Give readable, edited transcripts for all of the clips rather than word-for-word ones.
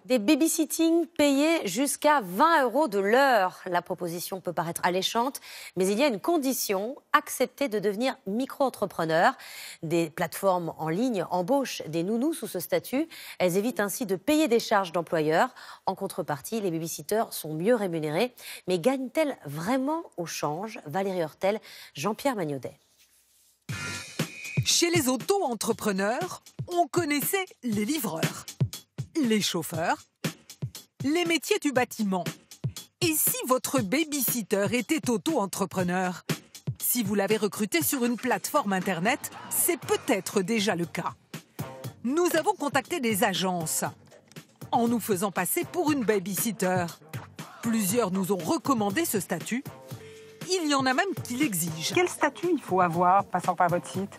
Des babysitting payés jusqu'à 20 € de l'heure. La proposition peut paraître alléchante, mais il y a une condition, accepter de devenir micro-entrepreneur. Des plateformes en ligne embauchent des nounous sous ce statut. Elles évitent ainsi de payer des charges d'employeurs. En contrepartie, les babysitters sont mieux rémunérés. Mais gagnent-elles vraiment au change? Valérie Hortel, Jean-Pierre Magnodet. Chez les auto-entrepreneurs, on connaissait les livreurs, les chauffeurs, les métiers du bâtiment. Et si votre babysitter était auto-entrepreneur? Si vous l'avez recruté sur une plateforme Internet, c'est peut-être déjà le cas. Nous avons contacté des agences en nous faisant passer pour une babysitter. Plusieurs nous ont recommandé ce statut. Il y en a même qui l'exigent. Quel statut il faut avoir passant par votre site?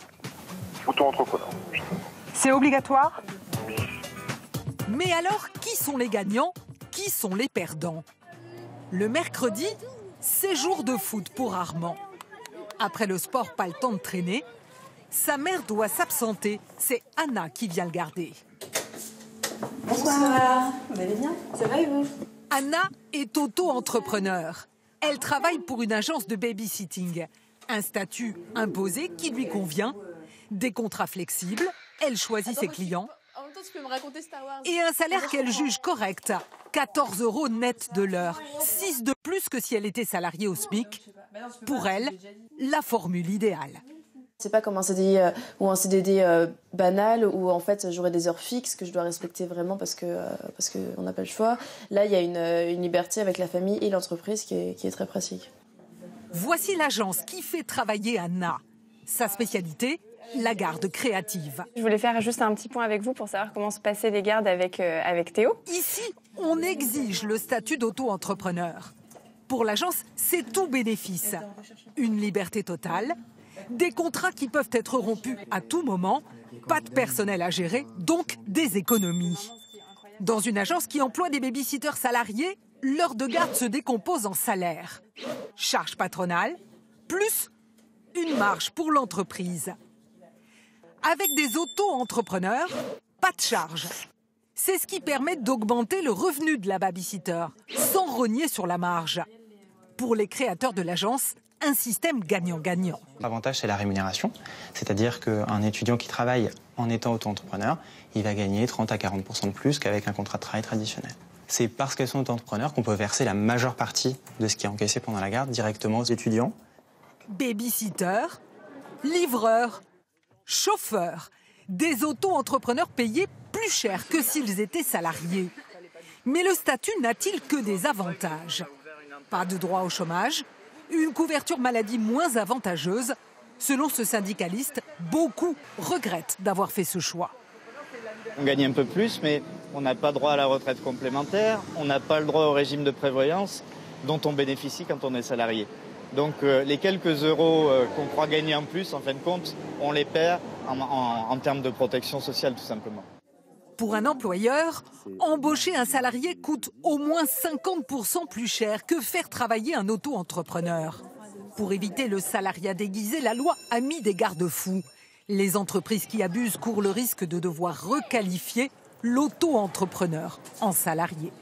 Auto-entrepreneur. C'est obligatoire? Mais alors, qui sont les gagnants? Qui sont les perdants? Le mercredi, c'est jour de foot pour Armand. Après le sport, pas le temps de traîner. Sa mère doit s'absenter. C'est Anna qui vient le garder. Bonsoir. Vous allez bien? Ça va et vous? Anna est auto-entrepreneur. Elle travaille pour une agence de babysitting. Un statut imposé qui lui convient. Des contrats flexibles. Elle choisit ses clients. En même temps, tu peux me raconter Star Wars. Et un salaire qu'elle juge correct. 14 € net de l'heure. 6 de plus que si elle était salariée au SMIC. Pour elle, la formule idéale. C'est pas comme un CDI ou un CDD banal où en fait j'aurai des heures fixes que je dois respecter vraiment parce qu'on n'a pas le choix. Là, il y a une liberté avec la famille et l'entreprise qui est très pratique. Voici l'agence qui fait travailler Anna. Sa spécialité, la garde créative. Je voulais faire juste un petit point avec vous pour savoir comment se passaient les gardes avec Théo. Ici, on exige le statut d'auto-entrepreneur. Pour l'agence, c'est tout bénéfice. Une liberté totale, des contrats qui peuvent être rompus à tout moment, pas de personnel à gérer, donc des économies. Dans une agence qui emploie des babysitters salariés, l'heure de garde se décompose en salaire. Charge patronale, plus une marge pour l'entreprise. Avec des auto-entrepreneurs, pas de charge. C'est ce qui permet d'augmenter le revenu de la babysitter, sans rogner sur la marge. Pour les créateurs de l'agence, un système gagnant-gagnant. L'avantage, c'est la rémunération. C'est-à-dire qu'un étudiant qui travaille en étant auto-entrepreneur, il va gagner 30 à 40% de plus qu'avec un contrat de travail traditionnel. C'est parce qu'elles sont auto-entrepreneurs qu'on peut verser la majeure partie de ce qui est encaissé pendant la garde directement aux étudiants. Babysitter, livreur, chauffeur, des auto-entrepreneurs payés plus cher que s'ils étaient salariés. Mais le statut n'a-t-il que des avantages? Pas de droit au chômage, une couverture maladie moins avantageuse. Selon ce syndicaliste, beaucoup regrettent d'avoir fait ce choix. On gagne un peu plus, mais on n'a pas droit à la retraite complémentaire, on n'a pas le droit au régime de prévoyance dont on bénéficie quand on est salarié. Donc les quelques euros qu'on croit gagner en plus, en fin de compte, on les perd en termes de protection sociale tout simplement. Pour un employeur, embaucher un salarié coûte au moins 50% plus cher que faire travailler un auto-entrepreneur. Pour éviter le salariat déguisé, la loi a mis des garde-fous. Les entreprises qui abusent courent le risque de devoir requalifier l'auto-entrepreneur en salarié.